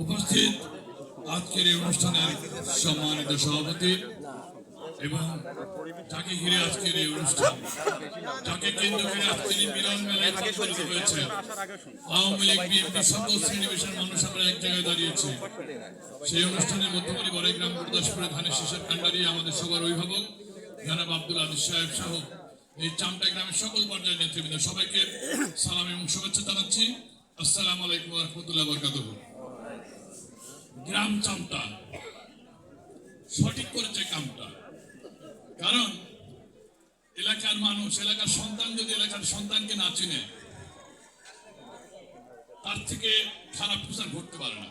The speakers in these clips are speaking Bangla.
উপস্থিত আজকের এই অনুষ্ঠানের সম্মানিত সভাপতি এবং যাকে ঘিরে আজকের এই অনুষ্ঠান, যাকে কেন্দ্র করে আজকের এই মিলন মেলায় সংগঠিত হয়েছে, আওয়ামী লীগ বিএনপি সকল শ্রেণী পেশার মানুষ আমরা এক জায়গায় দাঁড়িয়েছি। সেই অনুষ্ঠানের মধ্যমণি বড়াইগ্রাম গুরুদাসপুরে ধানের শীষের কাণ্ডারি আমাদের সবার অভিভাবক জনাব আব্দুল আজিজ সাহেব সহ এই চামটা গ্রামের সকল পর্যায়ের নেতৃবৃন্দ সবাইকে সালাম এবং শুভেচ্ছা জানাচ্ছি। আসসালামু আলাইকুম ওয়া রাহমাতুল্লাহি ওয়া বারাকাতুহু। গ্রাম চামটা সঠিক করেছে কামটা, কারণ এলাকার মানুষ, এলাকার সন্তান যদি এলাকার সন্তানকে না চিনে তার থেকে খারাপ কিছু ঘটতে পারে না।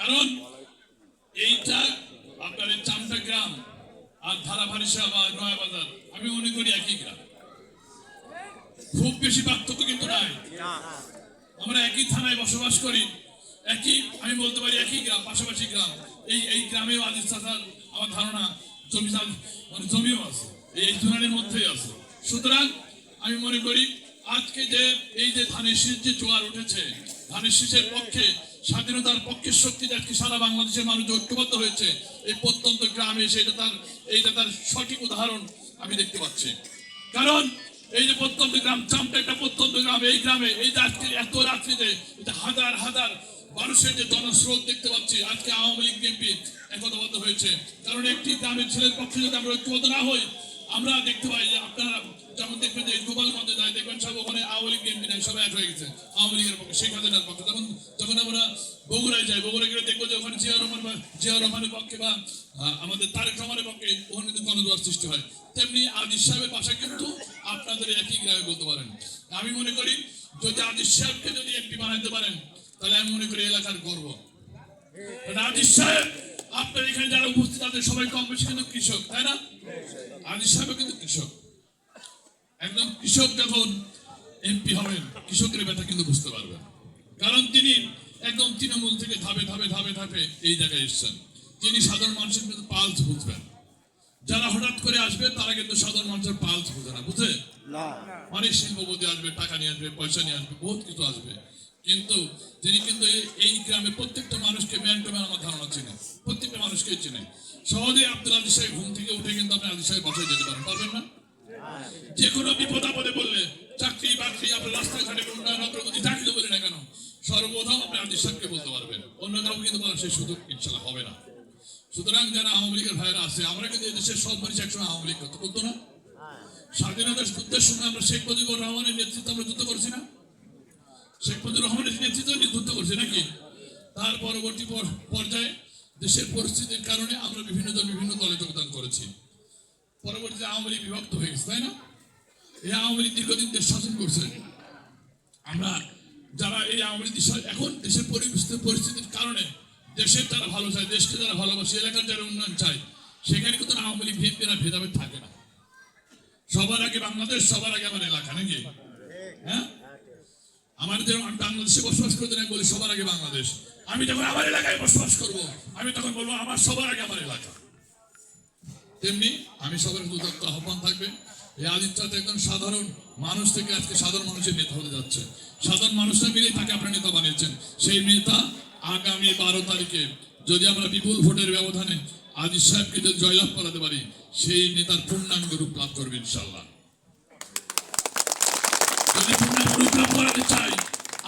কারণ এইটা আপনার এই চামটা গ্রাম আর ধারাভারিসা বা নয়াবাজার আমি মনে করি একই গ্রাম, খুব বেশি পার্থক্য কিন্তু নাই। আমরা একই থানায় বসবাস করি, একই আমি বলতে পারি একই গ্রাম, পাশাপাশি গ্রাম। এই গ্রামেও আজিজ চাচার আমার ধারণা জমিও আছে, এই জোনারের মধ্যেই আছে। সুতরাং আমি মনে করি আজকে যে এই যে ধানের শীষ যে জোয়ার উঠেছে, ধানের শীষের পক্ষে, স্বাধীনতার পক্ষের শক্তি আজকে সারা বাংলাদেশের মানুষ ঐক্যবদ্ধ হয়েছে এই প্রত্যন্ত গ্রামে, এইটা তার সঠিক উদাহরণ আমি দেখতে পাচ্ছি। কারণ এই যে প্রত্যন্ত গ্রাম, চামটা একটা প্রত্যন্ত গ্রাম, এই গ্রামে এই যে আজকে এত রাত্রিতে হাজার হাজার মানুষের যে জনস্রোত দেখতে পাচ্ছি, আজকে আওয়ামী লীগ বিএনপি একতাবদ্ধ হয়েছে। কারণ একটি গ্রামের ছেলের পক্ষে যদি আমরা ঐক্যবদ্ধ না হই, আমরা দেখতে পাই যে আপনারা যেমন দেখবেন যে গোপালগঞ্জে যায়, দেখবেন সব ওখানে আওয়ামী লীগ বিএনপি নাই, সবাই এক হয়ে গেছে আওয়ামী লীগের পক্ষে, শেখ হাসিনার পক্ষে। যখন আমরা বগুড়ায় যাই, বগুড়ায় গেলে দেখবো যে ওখানে জিয়া রহমানের পক্ষে বা আমাদের তারেক রহমানের পক্ষে ওখানে কিন্তু গণজোয়ার সৃষ্টি হয়। তেমনি আজিজ সাহেবের পাশে কিন্তু আপনাদের একই গ্রামে বলতে পারেন। আমি মনে করি যদি আজিজ সাহেবকে যদি এমপি বানাইতে পারেন তাহলে আমি মনে করি এলাকার গর্ব। আজিজ সাহেব আপনার এখানে যারা উপস্থিত তাদের সবাই কম বেশি কিন্তু কৃষক, তাই না? আজিজ সাহেব কিন্তু কৃষক, একদম কৃষক। যখন এমপি হবেন কৃষকের ব্যথা কিন্তু বুঝতে পারবেন, কারণ তিনি একদম তৃণমূল থেকে ধাপে ধাপে ধাপে ধাপে এই জায়গায় এসছেন। তিনি সাধারণ মানুষের কিন্তু পালস বুঝবেন। যারা হঠাৎ করে আসবে তারা কিন্তু সাধারণ মানুষের পালস বুঝে না, বুঝে না। অনেক শিল্পপতি আসবে, টাকা নিয়ে আসবে, পয়সা নিয়ে আসবে, বহুত কিছু আসবে, কিন্তু তিনি কিন্তু এই গ্রামে প্রত্যেকটা মানুষকে ম্যান টু ম্যান আমার ধারণা চিনে, প্রত্যেকটা মানুষকে চিনে। সহজেই আব্দুল আজিজ সাহেব ঘুম থেকে উঠে কিন্তু আপনি আজিজ সাহেব বাসায় যেতে পারবেন না? যে কোনো বিপদ আপদে বললে, চাকরি বাকরি, আপনার রাস্তাঘাটে উন্নয়ন অগ্রগতি যা কিছু বলি না কেন, সর্বপ্রথম আপনি আজিজ সাহেবকে বলতে পারবেন, অন্য কারো কিন্তু বলার সেই সুযোগ ইনশাল্লাহ হবে না। সুতরাং যারা আওয়ামী লীগের ভাইরা আছে, আমরা কিন্তু এই দেশের সব মানুষ একসময় আওয়ামী লীগ করতো না। স্বাধীনতার যুদ্ধের সময় আমরা শেখ মুজিবুর রহমানের নেতৃত্বে আমরা যুদ্ধ করছি না, শেখ মুজিবুর রহমানের নেতৃত্বে যুদ্ধ করছি নাকি? তার পরবর্তী পর্যায়ে দেশের পরিস্থিতির কারণে আমরা বিভিন্ন দলে যোগদান করেছি। পরবর্তীতে আওয়ামী লীগ বিভক্ত হয়ে গেছে, তাই না? এই আওয়ামী লীগ দীর্ঘদিন দেশ শাসন করছে। আমরা যারা এই আওয়ামী লীগ এখন দেশের পরিস্থিতির কারণে দেশের যারা ভালো চায়, দেশকে যারা ভালোবাসে, এলাকার যারা উন্নয়ন চায়, সেখানে কিন্তু আওয়ামী লীগ বিএনপিরা ভেদাভেদ থাকে না। সবার আগে বাংলাদেশ, সবার আগে আমার এলাকা, নাকি? হ্যাঁ, আমার যেমন আমি বাংলাদেশে বসবাস করতে না বলি সবার আগে বাংলাদেশ। আমি যখন আমার এলাকায় বসবাস করব, আমি তখন বলবো আমার সবার আগে আমার এলাকা। তেমনি আমি সবার উদ্যোক্ত আহ্বান থাকবে, এই আজিজ চাচা একজন সাধারণ মানুষ থেকে আজকে সাধারণ মানুষের নেতা হতে যাচ্ছে। সাধারণ মানুষরা মিলেই তাকে আপনার নেতা বানিয়েছেন। সেই নেতা আগামী 12 তারিখে যদি আমরা বিপুল ভোটের ব্যবধানে আজিজ সাহেবকে যদি জয়লাভ করাতে পারি, সেই নেতার পূর্ণাঙ্গ রূপ লাভ করবে ইনশাল্লাহ। যদি পূর্ণাঙ্গ রূপ লাভ করাতে চাই,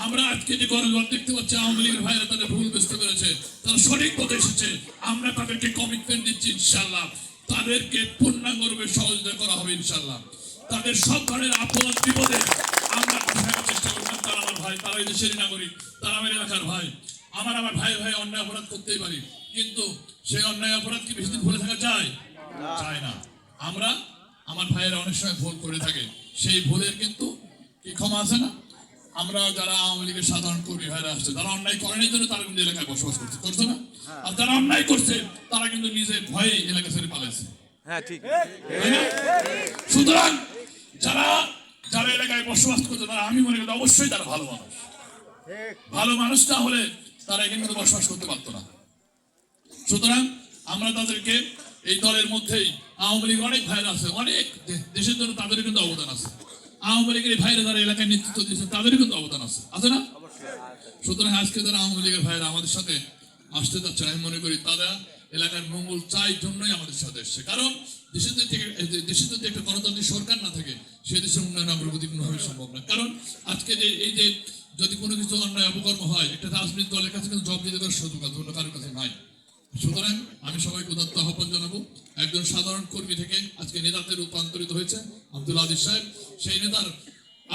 আমরা আজকে যে গণজোয়ার দেখতে পাচ্ছি, আওয়ামী লীগের ভাইরা তাদের ভুল বুঝতে পেরেছে, তারা সঠিক পথে এসেছে। আমরা তাদেরকে কমিটমেন্ট দিচ্ছি ইনশাল্লাহ, তাদেরকে পূর্ণাঙ্গ রূপে সহযোগিতা করা হবে ইনশাল্লাহ। তাদের সব ধরনের আপদ বিপদে আমরা চেষ্টা করলাম। তারা আমার ভাই, তারা এই দেশের নাগরিক, তারা আমার এলাকার ভাই। আমার ভাই অন্যায় অপরাধ করতেই পারি, কিন্তু সেই অন্যায় অপরাধ কি বেশি দিন ভুলে থাকা যায়? চায় না। আমার ভাইয়েরা অনেক সময় ভুল করে থাকে, সেই ভুলের কিন্তু কি ক্ষমা আছে না? আমরা যারা আওয়ামী লীগের সাধারণ কর্মী ভাইরা আসছে, তারা অন্যায় করেনি জন্য তারা কিন্তু এলাকায় বসবাস করছে না। আর যারা অন্যায় করছে তারা কিন্তু নিজে ভয়ে এলাকা ছেড়ে পালাইছে। সুতরাং যারা এলাকায় বসবাস করছে তারা, আমি মনে করি অবশ্যই তারা ভালো মানুষ। ভালো মানুষ না হলে তারা এখানে কিন্তু বসবাস করতে পারতো না। সুতরাং আমরা তাদেরকে এই দলের মধ্যেই আওয়ামী লীগ অনেক ভাইরা আছে, অনেক দেশের জন্য তাদের কিন্তু অবদান আছে। আওয়ামী লীগের ভাইরা যারা এলাকায় নেতৃত্ব দিয়েছে তাদেরও কিন্তু অবদান আছে না? সুতরাং আজকে যারা আওয়ামী লীগের ভাইয়েরা আমাদের সাথে আসতে যাচ্ছে, আমি মনে করি তারা এলাকার মঙ্গল চাই জন্যই আমাদের সাথে এসছে। কারণ দেশে যদি একটা গণতান্ত্রিক সরকার না থাকে, সে দেশের উন্নয়ন অগ্রগতি কোনোভাবে সম্ভব না। কারণ আজকে যে এই যে যদি কোনো কিছু অন্যায় অপকর্ম হয়, একটা রাজনৈতিক দলের কাছে কিন্তু জবাব দিতে করার সুযোগ আছে, অন্য কারোর কাছে নাই। সুতরাং আমি সবাইকে উদাত্ত আহ্বান জানাবো, একজন সাধারণ কর্মী থেকে আজকে নেতাতে রূপান্তরিত হয়েছে আব্দুল আজিজ সাহেব। সেই নেতার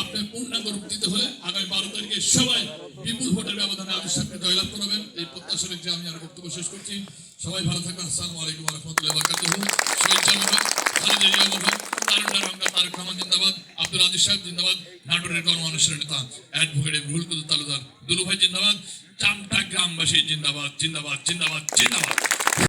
আপনার পূর্ণাঙ্গ রূপ দিতে হলে আগামী 12 তারিখে সবাই বিপুল ভোটের ব্যবধানে আজিজ সাহেবকে জয়লাভ করাবেন, এই প্রত্যাশা রেখে আমি আর বক্তব্য শেষ করছি। সবাই ভালো থাকবেন। আসসালামু আলাইকুম ওয়া রাহমাতুল্লাহি ওয়া বারাকাতুহু। শহীদ জামাত, খালেদা জিয়া জিন্দাবাদ, তারুণ্যের রংটা তারেক রহমান জিন্দাবাদ, আব্দুল আজিজ সাহেব জিন্দাবাদ, নাটোরের গণমানুষের নেতা অ্যাডভোকেট রুহুল কবির তালুকদার দুলু ভাই জিন্দাবাদ, চামটা গ্রামবাসী জিন্দাবাদ জিন্দাবাদ জিন্দাবাদ জিন্দাবাদ।